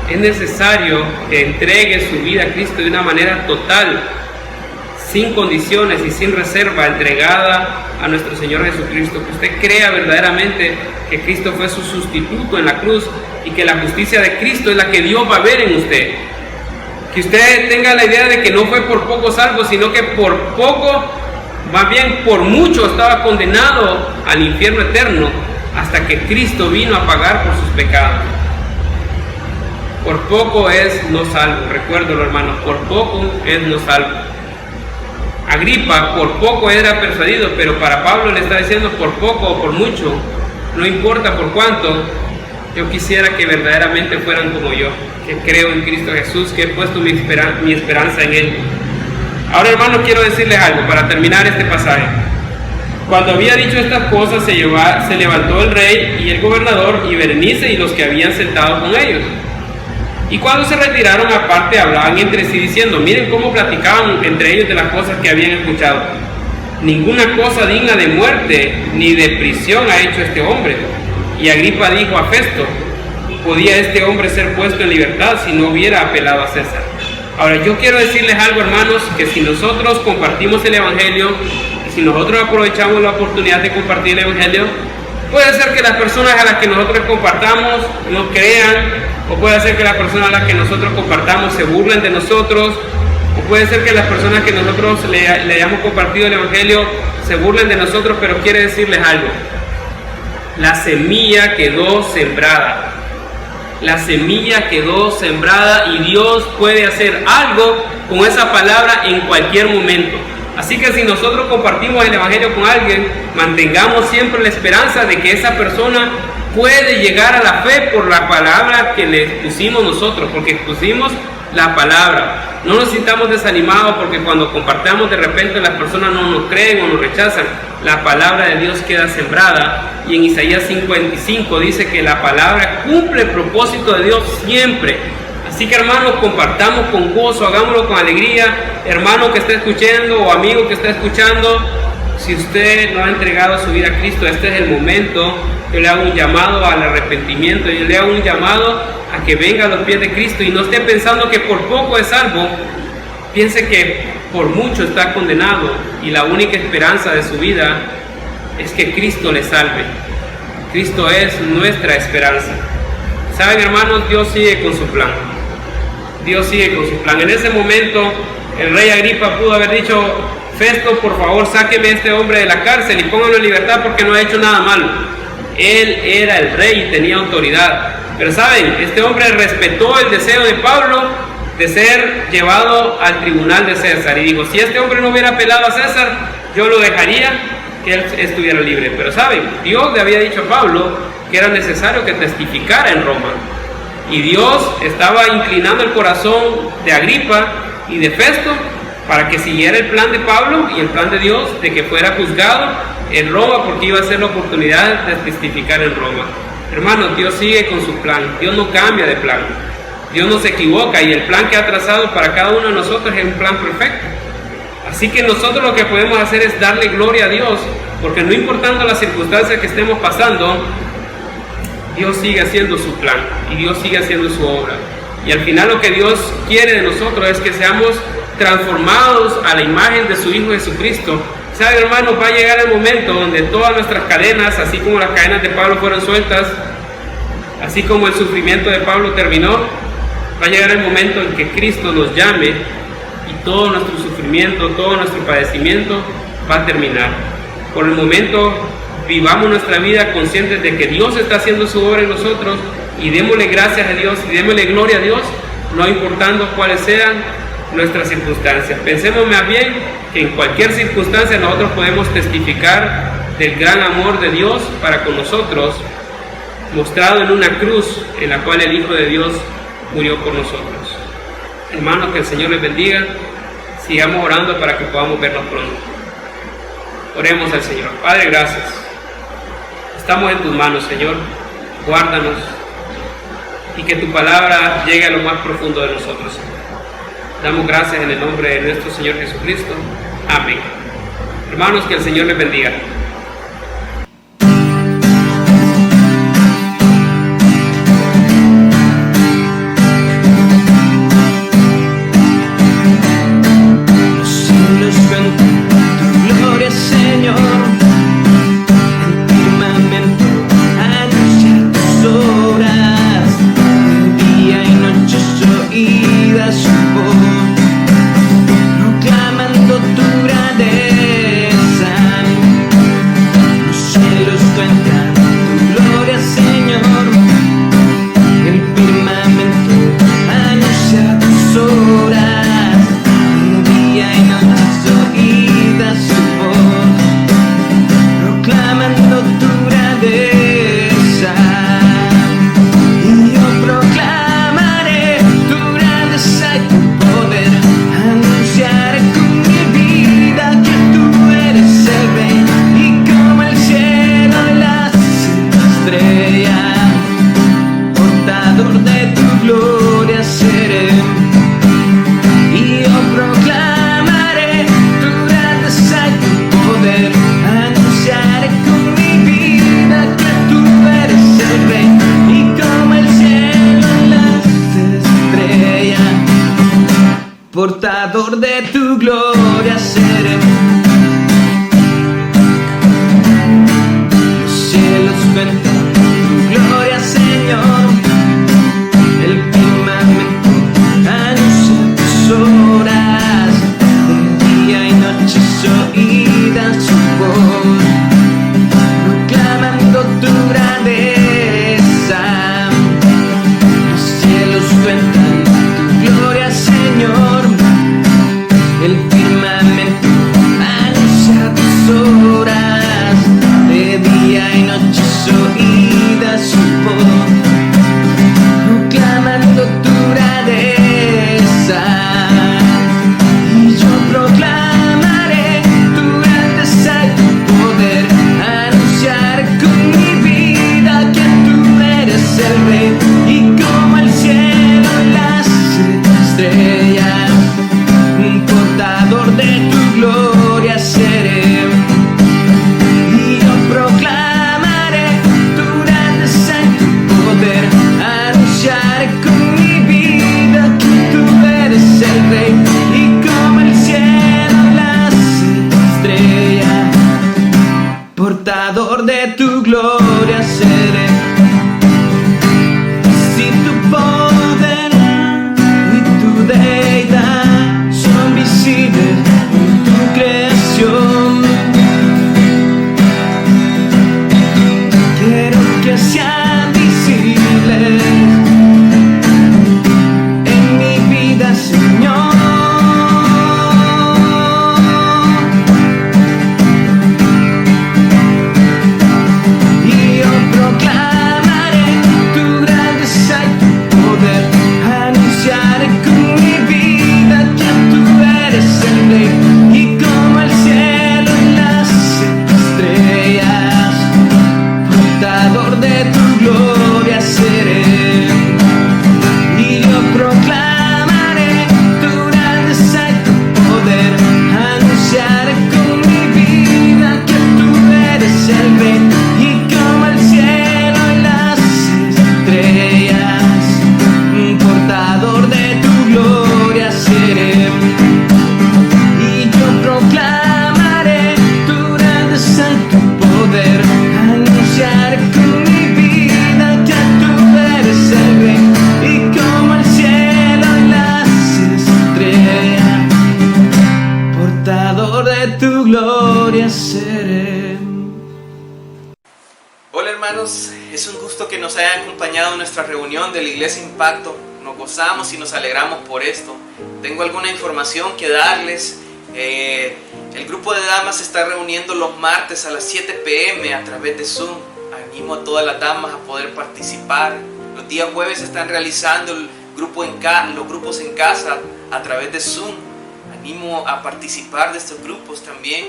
Es necesario que entregue su vida a Cristo de una manera total, sin condiciones y sin reserva, entregada a nuestro Señor Jesucristo. Que usted crea verdaderamente que Cristo fue su sustituto en la cruz y que la justicia de Cristo es la que Dios va a ver en usted. Que usted tenga la idea de que no fue por poco salvo, sino que por poco, más bien por mucho, estaba condenado al infierno eterno hasta que Cristo vino a pagar por sus pecados. Por poco es no salvo, recuérdalo, hermanos, por poco es no salvo. Agripa por poco era persuadido, pero para Pablo le está diciendo por poco o por mucho, no importa por cuánto, yo quisiera que verdaderamente fueran como yo, que creo en Cristo Jesús, que he puesto mi esperanza en Él. Ahora, hermanos, quiero decirles algo para terminar este pasaje. Cuando había dicho estas cosas, se levantó el rey y el gobernador y Berenice y los que habían sentado con ellos. Y cuando se retiraron aparte, hablaban entre sí diciendo, miren cómo platicaban entre ellos de las cosas que habían escuchado. Ninguna cosa digna de muerte ni de prisión ha hecho este hombre. Y Agripa dijo a Festo, ¿podía este hombre ser puesto en libertad si no hubiera apelado a César? Ahora, yo quiero decirles algo, hermanos, que si nosotros compartimos el Evangelio, si nosotros aprovechamos la oportunidad de compartir el Evangelio, Puede ser que las personas a las que nosotros compartamos no crean, o puede ser que las personas a las que nosotros compartamos se burlen de nosotros, o puede ser que las personas que nosotros le hayamos compartido el Evangelio se burlen de nosotros, pero quiere decirles algo. La semilla quedó sembrada. La semilla quedó sembrada y Dios puede hacer algo con esa palabra en cualquier momento. Así que si nosotros compartimos el Evangelio con alguien, mantengamos siempre la esperanza de que esa persona puede llegar a la fe por la palabra que le pusimos nosotros, porque pusimos la palabra. No nos sintamos desanimados porque cuando compartamos de repente las personas no nos creen o nos rechazan. La palabra de Dios queda sembrada y en Isaías 55 dice que la palabra cumple el propósito de Dios siempre. Así que hermanos, compartamos con gozo, hagámoslo con alegría. Hermano que está escuchando o amigo que está escuchando, si usted no ha entregado su vida a Cristo, este es el momento. Yo le hago un llamado al arrepentimiento, yo le hago un llamado a que venga a los pies de Cristo y no esté pensando que por poco es salvo. Piense que por mucho está condenado y la única esperanza de su vida es que Cristo le salve. Cristo es nuestra esperanza. Saben, hermanos, Dios sigue con su plan. Dios sigue con su plan. En ese momento el rey Agripa pudo haber dicho: Festo, por favor, sáqueme a este hombre de la cárcel y pónganlo en libertad porque no ha hecho nada malo. Él era el rey y tenía autoridad. Pero saben, este hombre respetó el deseo de Pablo de ser llevado al tribunal de César y dijo: si este hombre no hubiera apelado a César, yo lo dejaría que él estuviera libre. Pero saben, Dios le había dicho a Pablo que era necesario que testificara en Roma. Y Dios estaba inclinando el corazón de Agripa y de Festo para que siguiera el plan de Pablo y el plan de Dios de que fuera juzgado en Roma, porque iba a ser la oportunidad de testificar en Roma. Hermanos, Dios sigue con su plan. Dios no cambia de plan. Dios no se equivoca y el plan que ha trazado para cada uno de nosotros es un plan perfecto. Así que nosotros lo que podemos hacer es darle gloria a Dios, porque no importando las circunstancias que estemos pasando, Dios sigue haciendo su plan y Dios sigue haciendo su obra. Y al final lo que Dios quiere de nosotros es que seamos transformados a la imagen de su Hijo Jesucristo. ¿Saben, hermanos? Va a llegar el momento donde todas nuestras cadenas, así como las cadenas de Pablo fueron sueltas, así como el sufrimiento de Pablo terminó, va a llegar el momento en que Cristo nos llame y todo nuestro sufrimiento, todo nuestro padecimiento va a terminar. Por el momento, vivamos nuestra vida conscientes de que Dios está haciendo su obra en nosotros y démosle gracias a Dios y démosle gloria a Dios, no importando cuáles sean nuestras circunstancias. Pensemos más bien que en cualquier circunstancia nosotros podemos testificar del gran amor de Dios para con nosotros, mostrado en una cruz en la cual el Hijo de Dios murió por nosotros. Hermanos, que el Señor les bendiga. Sigamos orando para que podamos vernos pronto. Oremos al Señor. Padre, gracias. Estamos en tus manos, Señor. Guárdanos y que tu palabra llegue a lo más profundo de nosotros, Señor. Damos gracias en el nombre de nuestro Señor Jesucristo. Amén. Hermanos, que el Señor les bendiga. Portador de tu gloria seré. Los cielos sean visibles en mi vida, Señor. Y yo proclamaré tu grandeza y tu poder, anunciaré con mi vida que tú eres el Rey, y como el cielo y las estrellas, portador de tu gloria seré. Y yo proclamaré tu grandeza y tu poder, anunciaré con mi vida que tú eres el Rey, y como el cielo y las estrellas, portador de tu gloria seré. Y yo proclamaré tu grandeza y tu poder, anunciaré con mi vida que tú eres el Rey, y como el cielo y las estrellas, portador de tu gloria seré. Hola hermanos, es un gusto que nos hayan acompañado en nuestra reunión de la Iglesia Impacto. Nos gozamos y nos alegramos por esto. Tengo alguna información que darles. El grupo de damas se está reuniendo los martes a las 7 p.m. a través de Zoom. Animo a todas las damas a poder participar. Los días jueves se están realizando los grupos en casa a través de Zoom. Animo a participar de estos grupos también.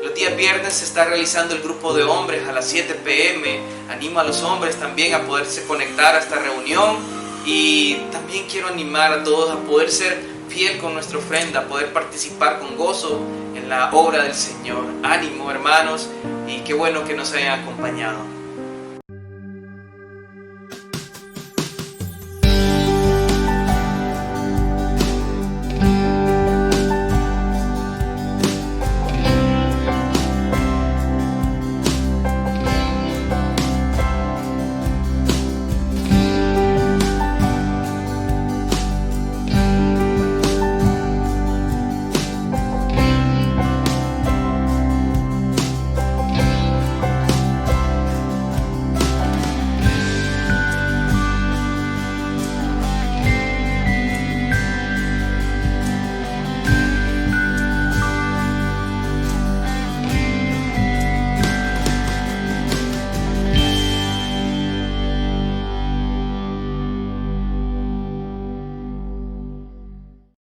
Los días viernes se está realizando el grupo de hombres a las 7 p.m. Animo a los hombres también a poderse conectar a esta reunión. Y también quiero animar a todos a poder ser fiel con nuestra ofrenda, a poder participar con gozo en la obra del Señor. Ánimo hermanos, y qué bueno que nos hayan acompañado.